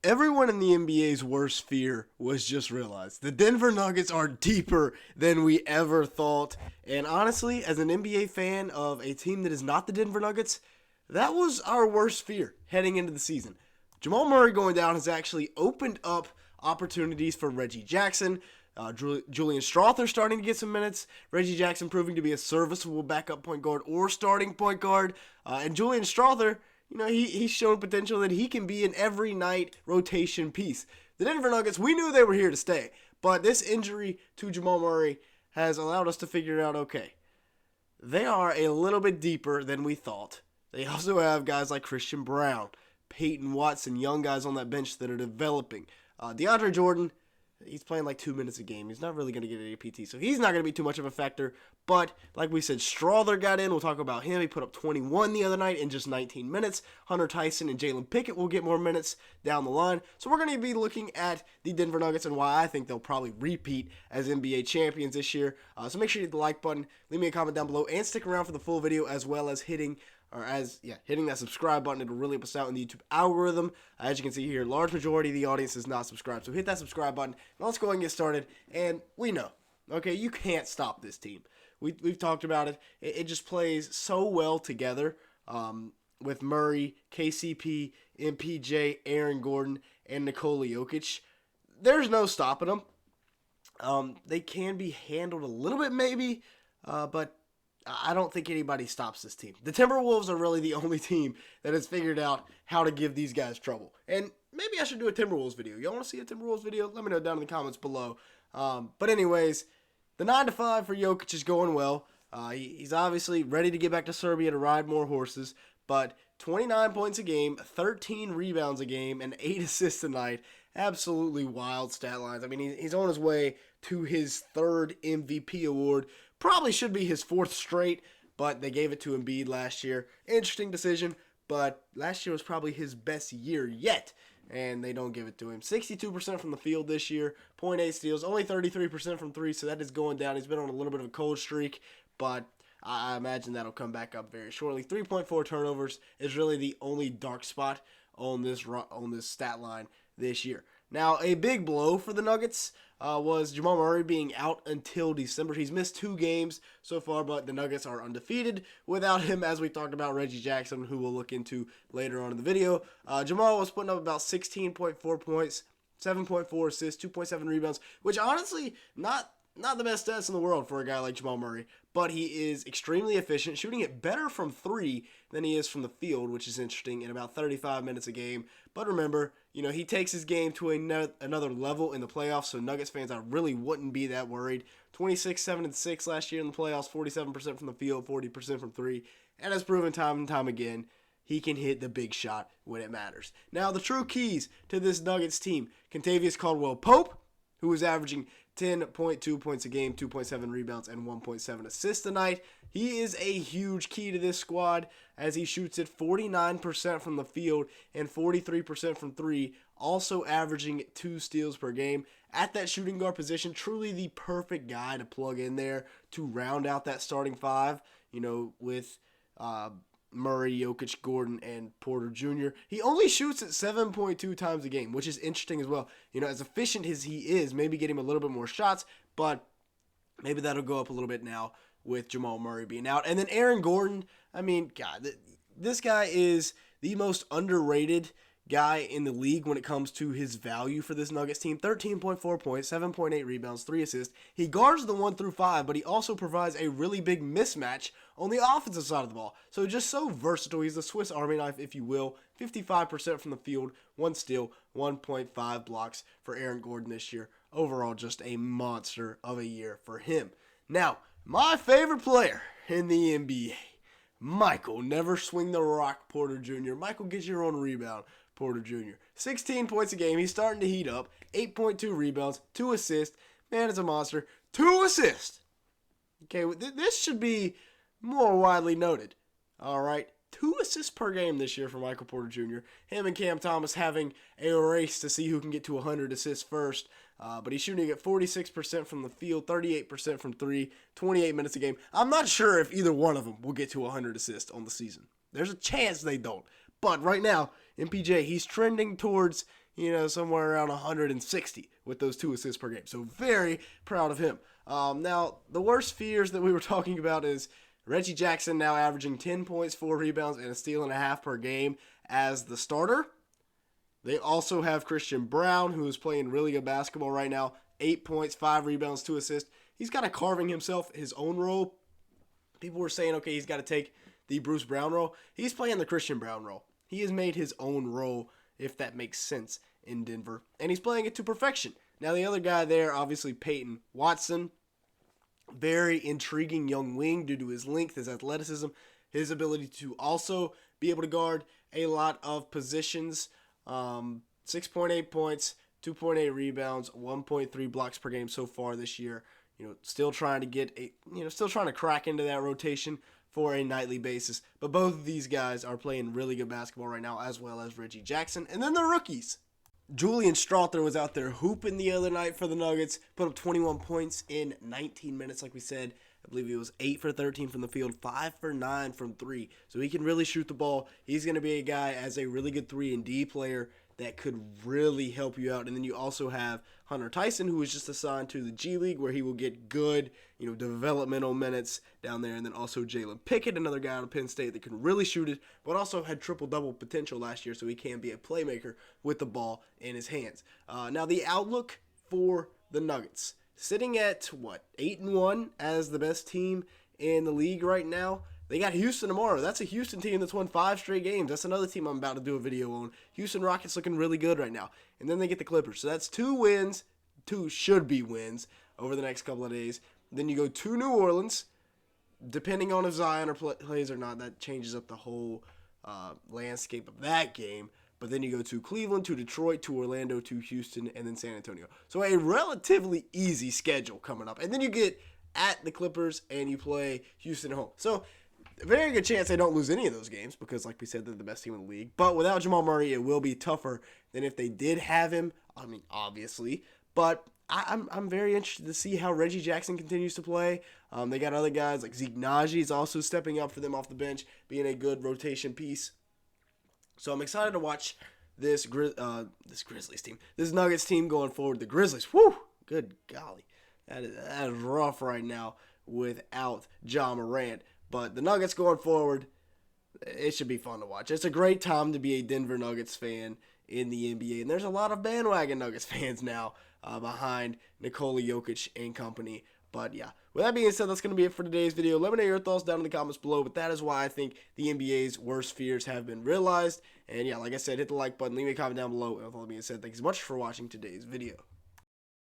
Everyone in the NBA's worst fear was just realized. The Denver Nuggets are deeper than we ever thought. And honestly, as an NBA fan of a team that is not the Denver Nuggets, that was our worst fear heading into the season. Jamal Murray going down has actually opened up opportunities for Reggie Jackson. Julian Strawther starting to get some minutes. Reggie Jackson proving to be a serviceable backup point guard or starting point guard. And Julian Strawther, he's shown potential that he can be an every night rotation piece. The Denver Nuggets, we knew they were here to stay. But this injury to Jamal Murray has allowed us to figure out, okay, they are a little bit deeper than we thought. They also have guys like Christian Brown, Peyton Watson, young guys on that bench that are developing. DeAndre Jordan, he's playing like 2 minutes a game. He's not really going to get any PT, so he's not going to be too much of a factor. But like we said, Strawther got in. We'll talk about him. He put up 21 the other night in just 19 minutes. Hunter Tyson and Jalen Pickett will get more minutes down the line. So we're going to be looking at the Denver Nuggets and why I think they'll probably repeat as NBA champions this year. So make sure you hit the like button, leave me a comment down below, and stick around for the full video as well as hitting that subscribe button. It'll really help us out in the YouTube algorithm. As you can see here, large majority of the audience is not subscribed. So hit that subscribe button. Now let's go ahead and get started. And we know, okay, you can't stop this team. We've talked about it. It just plays so well together with Murray, KCP, MPJ, Aaron Gordon, and Nikola Jokic. There's no stopping them. They can be handled a little bit maybe, but I don't think anybody stops this team. The Timberwolves are really the only team that has figured out how to give these guys trouble. And maybe I should do a Timberwolves video. Y'all want to see a Timberwolves video? Let me know down in the comments below. But anyways, the 9-5 for Jokic is going well. He's obviously ready to get back to Serbia to ride more horses. But 29 points a game, 13 rebounds a game, and 8 assists a night. Absolutely wild stat lines. I mean, he's on his way to his 3rd MVP award. Probably should be his 4th straight, but they gave it to Embiid last year. Interesting decision, but last year was probably his best year yet, and they don't give it to him. 62% from the field this year, 0.8 steals, only 33% from 3, so that is going down. He's been on a little bit of a cold streak, but I imagine that'll come back up very shortly. 3.4 turnovers is really the only dark spot on this stat line this year. Now, a big blow for the Nuggets was Jamal Murray being out until December. He's missed 2 games so far, but the Nuggets are undefeated without him, as we talked about Reggie Jackson, who we'll look into later on in the video. Jamal was putting up about 16.4 points, 7.4 assists, 2.7 rebounds, which honestly, not the best stats in the world for a guy like Jamal Murray, but he is extremely efficient, shooting it better from 3 than he is from the field, which is interesting, in about 35 minutes a game. But remember, he takes his game to another level in the playoffs, so Nuggets fans, I really wouldn't be that worried. 26, 7, and 6 last year in the playoffs, 47% from the field, 40% from 3, and has proven time and time again he can hit the big shot when it matters. Now, the true keys to this Nuggets team: Kentavious Caldwell-Pope, who is averaging 10.2 points a game, 2.7 rebounds, and 1.7 assists a night. He is a huge key to this squad as he shoots it 49% from the field and 43% from 3, also averaging 2 steals per game. At that shooting guard position, truly the perfect guy to plug in there to round out that starting 5, with Murray, Jokic, Gordon, and Porter Jr. He only shoots at 7.2 times a game, which is interesting as well. As efficient as he is, maybe get him a little bit more shots, but maybe that'll go up a little bit now with Jamal Murray being out. And then Aaron Gordon, I mean, God, this guy is the most underrated guy in the league when it comes to his value for this Nuggets team. 13.4 points, 7.8 rebounds, 3 assists. He guards the 1 through 5, but he also provides a really big mismatch on the offensive side of the ball. So just so versatile. He's a Swiss Army knife, if you will. 55% from the field, 1 steal, 1.5 blocks for Aaron Gordon this year. Overall, just a monster of a year for him. Now, my favorite player in the NBA, Michael, never swing the rock, Porter Jr. Michael, get your own rebound, Porter Jr. 16 points a game. He's starting to heat up. 8.2 rebounds, 2 assists. Man, it's a monster. 2 assists. Okay, this should be more widely noted. All right, 2 assists per game this year for Michael Porter Jr. Him and Cam Thomas having a race to see who can get to 100 assists first. But he's shooting at 46% from the field, 38% from 3, 28 minutes a game. I'm not sure if either one of them will get to 100 assists on the season. There's a chance they don't. But right now, MPJ, he's trending towards somewhere around 160 with those 2 assists per game. So very proud of him. Now, the worst fears that we were talking about is Reggie Jackson now averaging 10 points, 4 rebounds, and a steal and a half per game as the starter. They also have Christian Brown, who is playing really good basketball right now. 8 points, 5 rebounds, 2 assists. He's kind of carving himself his own role. People were saying, okay, he's got to take the Bruce Brown role. He's playing the Christian Brown role. He has made his own role, if that makes sense, in Denver. And he's playing it to perfection. Now, the other guy there, obviously Peyton Watson. Very intriguing young wing due to his length, his athleticism, his ability to also be able to guard a lot of positions. 6.8 points, 2.8 rebounds, 1.3 blocks per game so far this year. Still trying to crack into that rotation for a nightly basis. But both of these guys are playing really good basketball right now, as well as Reggie Jackson. And then the rookies. Julian Strawther was out there hooping the other night for the Nuggets, put up 21 points in 19 minutes, like we said. I believe he was 8 for 13 from the field, 5 for 9 from 3. So he can really shoot the ball. He's going to be a guy as a really good 3-and-D player that could really help you out. And then you also have Hunter Tyson, who was just assigned to the G League, where he will get good, developmental minutes down there. And then also Jalen Pickett, another guy out of Penn State that can really shoot it, but also had triple-double potential last year, so he can be a playmaker with the ball in his hands. Now, the outlook for the Nuggets, sitting at, 8-1 as the best team in the league right now. They got Houston tomorrow. That's a Houston team that's won 5 straight games. That's another team I'm about to do a video on. Houston Rockets looking really good right now. And then they get the Clippers. So that's 2 wins. 2 should be wins over the next couple of days. Then you go to New Orleans. Depending on if Zion plays or not, that changes up the whole landscape of that game. But then you go to Cleveland, to Detroit, to Orlando, to Houston, and then San Antonio. So a relatively easy schedule coming up. And then you get at the Clippers and you play Houston at home. So a very good chance they don't lose any of those games because, like we said, they're the best team in the league. But without Jamal Murray, it will be tougher than if they did have him. I mean, obviously. But I'm very interested to see how Reggie Jackson continues to play. They got other guys like Zeke Naji is also stepping up for them off the bench, being a good rotation piece. So I'm excited to watch this Grizzlies team, this Nuggets team going forward. The Grizzlies, whew, good golly. That is rough right now without Ja Morant. But the Nuggets going forward, it should be fun to watch. It's a great time to be a Denver Nuggets fan in the NBA. And there's a lot of bandwagon Nuggets fans now behind Nikola Jokic and company. But yeah, with that being said, that's going to be it for today's video. Let me know your thoughts down in the comments below. But that is why I think the NBA's worst fears have been realized. And yeah, like I said, hit the like button, leave me a comment down below. And with all that being said, thanks so much for watching today's video.